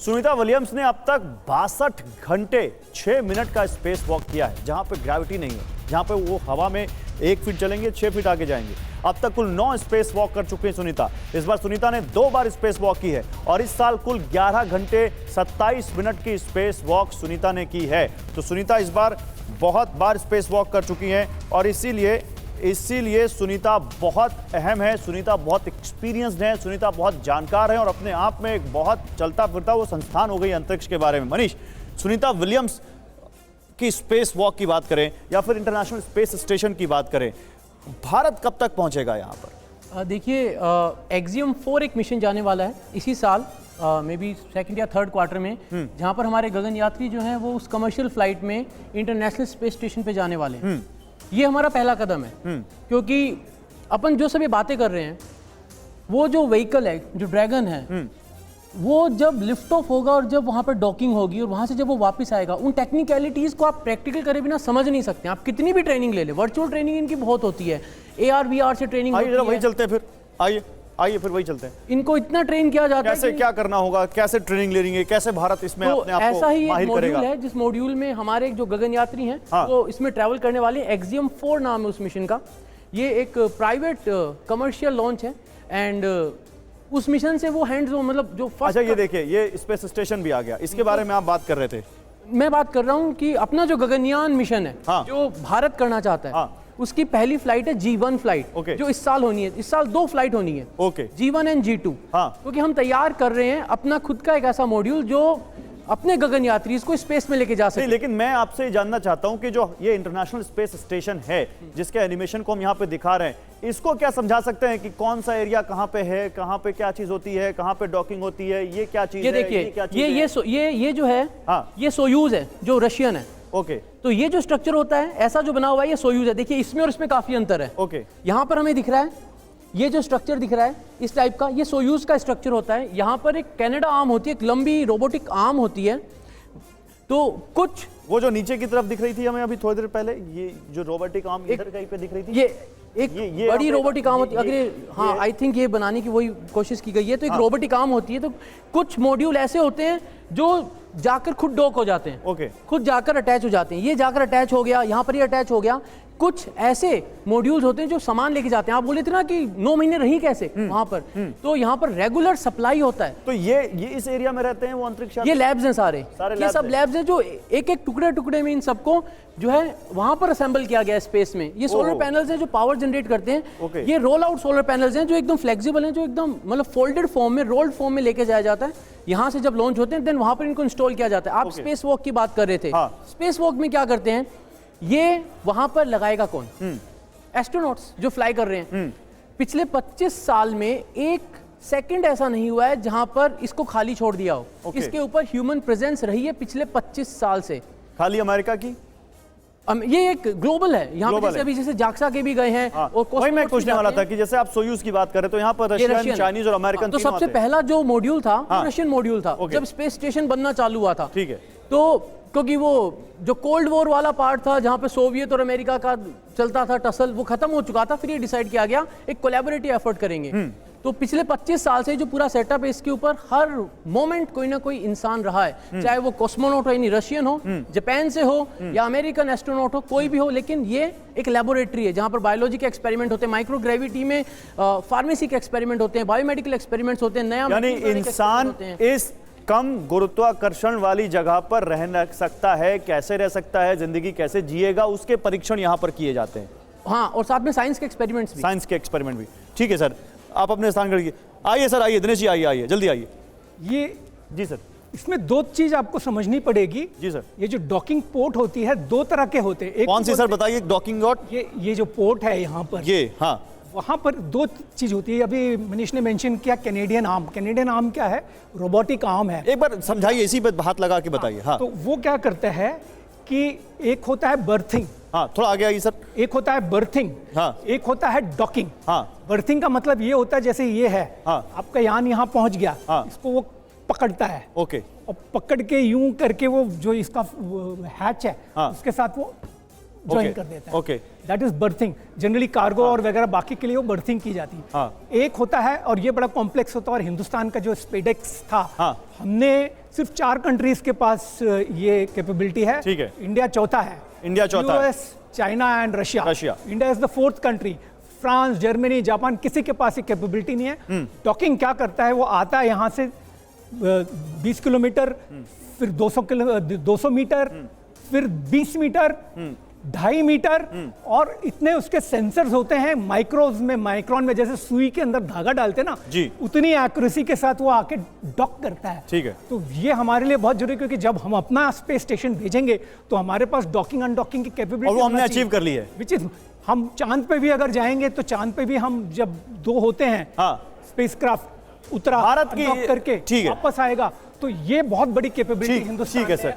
Sunita Williams ने अब तक 62 घंटे 6 मिनट का स्पेस वॉक किया है, जहां पे ग्रेविटी नहीं है, जहां पे वो हवा में 1 फीट चलेंगे 6 फीट आगे जाएंगे। अब तक कुल 9 स्पेस वॉक कर चुके हैं सुनीता। इस बार सुनीता ने 2 बार स्पेस वॉक की है और इस साल कुल 11 घंटे 27 मिनट की स्पेस वॉक सुनीता ने की है। तो सुनीता इस बार बहुत बार स्पेस वॉक कर चुकी हैं और इसीलिए सुनीता बहुत अहम है, सुनीता बहुत एक्सपीरियंस्ड है, सुनीता बहुत जानकार है और अपने आप में एक बहुत चलता फिरता वो संस्थान हो गई अंतरिक्ष के बारे में। मनीष, सुनीता विलियम्स की स्पेस वॉक की बात करें या फिर इंटरनेशनल स्पेस स्टेशन की बात करें, भारत कब तक पहुंचेगा यहाँ पर? देखिए, एक्सियम 4 एक मिशन जाने वाला है इसी साल, मे बी सेकंड या थर्ड क्वार्टर में, जहाँ पर हमारे गगनयात्री जो हैं वो उस कमर्शियल फ्लाइट में इंटरनेशनल स्पेस स्टेशन पे जाने वाले हैं। ये हमारा पहला कदम है, क्योंकि अपन जो सभी बातें कर रहे हैं वो जो व्हीकल है, जो ड्रैगन है, वो जब लिफ्ट ऑफ होगा और जब वहाँ पर डॉकिंग होगी और वहाँ से जब वो वापस आएगा, उन टेक्निकलिटीज़ को आप प्रैक्टिकल करे बिना समझ नहीं सकते। आप कितनी भी ट्रेनिंग ले ले, वर्चुअल ट्रेनिंग इनकी बहुत होती है, AR VR से ट्रेनिंग होती है। वही चलते हैं फिर, आइए फिर वही चलते हैं। इनको इतना ट्रेन किया जाता है, कैसे क्या करना होगा, कैसे ट्रेनिंग ले लेंगे, कैसे भारत इसमें अपने आप को ऐसा ही एक मॉड्यूल करेगा? है जिस मॉड्यूल में हमारे जो गगनयात्री हैं वो इसमें ट्रैवल करने वाले हैं। एक्सियम 4 नाम है उस मिशन का। ये एक प्राइवेट कमर्शियल लॉन्च है एंड उस मिशन से वो हैंड्स मतलब जो फर्स्ट। अच्छा, ये देखिए, ये स्पेस स्टेशन भी आ गया, इसके बारे में आप बात कर रहे थे। मैं बात कर रहा हूँ कि अपना जो गगनयान मिशन है, जो भारत करना चाहता है, उसकी पहली फ्लाइट है G1 फ्लाइट, जो इस साल होनी है। इस साल 2 फ्लाइट होनी है, G1 एंड G2, क्योंकि हम तैयार कर रहे हैं अपना खुद का एक ऐसा मॉड्यूल जो अपने गगनयात्री को स्पेस में लेके जा सके। लेकिन मैं आपसे जानना चाहता हूं कि जो ये इंटरनेशनल स्पेस स्टेशन है, जिसके एनिमेशन को हम यहाँ पे दिखा रहे हैं, इसको क्या समझा सकते हैं कि कौन सा एरिया कहाँ पे है, कहाँ पे क्या चीज होती है, कहाँ पे डॉकिंग होती है, ये क्या चीज है? ये देखिए, ये जो है, ये सोयूज है जो रशियन है। तो ये जो स्ट्रक्चर होता है ऐसा जो बना हुआ है, ये सोयूज है। देखिए इसमें और इसमें काफी अंतर है। यहाँ पर हमें दिख रहा है, ये जो स्ट्रक्चर दिख रहा है इस टाइप का, ये सोयूज का स्ट्रक्चर होता है। यहाँ पर एक कैनेडा आर्म होती है, एक लंबी रोबोटिक आर्म होती है। तो कुछ वो जो नीचे की तरफ दिख रही थी हमें अभी थोड़ी देर पहले, ये जो रोबोटिक आर्म इधर कहीं पे दिख रही थी, ये एक बड़ी रोबोटिक आर्म होती है। अगर आई थिंक ये बनाने की वही कोशिश की गई है। तो एक रोबोटिक आर्म होती है। तो कुछ मॉड्यूल ऐसे होते हैं जो जाकर खुद डॉक हो जाते हैं, खुद जाकर अटैच हो जाते हैं। ये जाकर अटैच हो गया, यहाँ पर ये अटैच हो गया। कुछ ऐसे मॉड्यूल्स होते हैं जो सामान लेके जाते हैं। आप बोले थे ना कि 9 महीने रही कैसे वहां पर, तो यहाँ पर रेगुलर सप्लाई होता है। तो ये इस एरिया में रहते हैं वो अंतरिक्ष, ये लैब्स हैं सारे ये सब लैब्स हैं जो एक एक टुकड़े में इन सबको जो है वहां पर असेंबल किया गया है स्पेस में। ये सोलर पैनल्स हैं जो पावर जनरेट करते हैं। ये रोल आउट सोलर पैनल्स हैं जो एकदम फ्लेक्सिबल हैं, जो एकदम मतलब फोल्डेड फॉर्म में, रोल्ड फॉर्म में लेके जाया जाता है। यहाँ से जब लॉन्च होते हैं देन वहां पर इनको इंस्टॉल किया जाता है। आप स्पेस वॉक की बात कर रहे थे। स्पेस वॉक में क्या करते हैं, ये वहां पर लगाएगा कौन? एस्ट्रोनॉट्स जो फ्लाई कर रहे हैं। पिछले 25 साल में 1 सेकंड ऐसा नहीं हुआ है जहां पर इसको खाली छोड़ दिया हो। इसके ऊपर ह्यूमन प्रेजेंस रही है पिछले 25 साल से। खाली अमेरिका की? ये एक ग्लोबल है। यहाँ पे अभी जैसे जाक्सा के भी गए हैं। और वही मैं पूछने वाला था कि जैसे आप सोयूज की बात करें तो यहाँ पर रशियन, चाइनीज और अमेरिकन। तो सबसे पहला जो मॉड्यूल था वो रशियन मॉड्यूल था जब स्पेस स्टेशन बनना चालू हुआ था। ठीक है। तो क्योंकि वो जो कोल्ड वॉर वाला पार्ट था जहां पे सोवियत और अमेरिका का चलता था टसल, वो खत्म हो चुका था। फिर ये डिसाइड किया गया एक कोलैबोरेटिव एफर्ट करेंगे। तो पिछले 25 साल से जो पूरा सेटअप है, इसके ऊपर हर मोमेंट कोई ना कोई इंसान रहा है, चाहे वो कॉस्मोनॉट हो यानी रशियन हो, जापान से हो या अमेरिकन एस्ट्रोनॉट हो, कोई भी हो। लेकिन ये एक लेबोरेटरी है जहां पर बायोलॉजी के एक्सपेरिमेंट होते हैं, माइक्रोग्रेविटी में फार्मेसी के एक्सपेरिमेंट होते हैं, बायोमेडिकल एक्सपेरिमेंट्स होते हैं। नया यानी इंसान इस कम गुरुत्वाकर्षण वाली जगह पर रह सकता है, कैसे रह सकता है, जिंदगी कैसे जिएगा, उसके परीक्षण यहाँ पर किए जाते हैं। हाँ, और साथ में साइंस के एक्सपेरिमेंट्स भी। साइंस के एक्सपेरिमेंट भी। ठीक है सर, आप अपने स्थान करिए। आइए सर, आइए दिनेश जी, आइए जल्दी आइए। ये जी सर, इसमें 2 चीज आपको समझनी पड़ेगी। जी सर। ये जो डॉकिंग पोर्ट होती है 2 तरह के होते हैं। कौन सी सर बताइए? डॉकिंग डॉट, ये जो पोर्ट है यहाँ पर, ये हाँ, वहाँ पर 2 चीज होती है। अभी मनीष ने मेंशन किया कैनेडियन आर्म। कैनेडियन आर्म क्या है? रोबोटिक आर्म है। एक बार समझाइए, इसी पे हाथ लगा के बताइए। हाँ, तो वो क्या करता है कि एक होता है बर्थिंग। हाँ, थोड़ा आगे आइए सर। एक होता है बर्थिंग, एक होता है डॉकिंग। बर्थिंग का मतलब ये होता है जैसे ये है, आपका यान यहाँ पहुंच गया, इसको वो पकड़ता है। और पकड़ के यूं करके वो जो इसका हैच है उसके साथ वो ज्वाइन कर देता है। Okay, that is berthing. Generally cargo और वगैरह बाकी के लिए वो बर्थिंग की जाती है। एक होता है, और ये बड़ा कॉम्प्लेक्स होता है, और हिंदुस्तान का जो स्पेडेक्स था, हमने सिर्फ 4 कंट्रीज के पास ये कैपेबिलिटी है। ठीक है, इंडिया चौथा है। इंडिया चौथा, US, China and Russia. India is the 4th country. France, Germany, Japan, किसी के पास ये कैपेबिलिटी नहीं है। डॉकिंग क्या करता है, वो आता है यहाँ से 20 किलोमीटर, फिर 200 मीटर, फिर 20 मीटर, 2.5 मीटर, और इतने उसके सेंसर्स होते हैं माइक्रोज में, माइक्रोन में, जैसे सुई के अंदर धागा डालते हैं ना जी, उतनी एक्यूरेसी के साथ वो आके डॉक करता है। ठीक है, तो ये हमारे लिए बहुत जरूरी, क्योंकि जब हम अपना स्पेस स्टेशन भेजेंगे तो हमारे पास डॉकिंग अनडॉकिंग की कैपेबिलिटी, और वो हमने अचीव कर ली है। विच इज, हम चांद पे भी अगर जाएंगे तो चांद पे भी हम जब 2 होते हैं, स्पेसक्राफ्ट उतरा, भारत की करके ठीक है, वापस आएगा, तो ये बहुत बड़ी कैपेबिलिटी हिंदुस्तान ठीक है सर।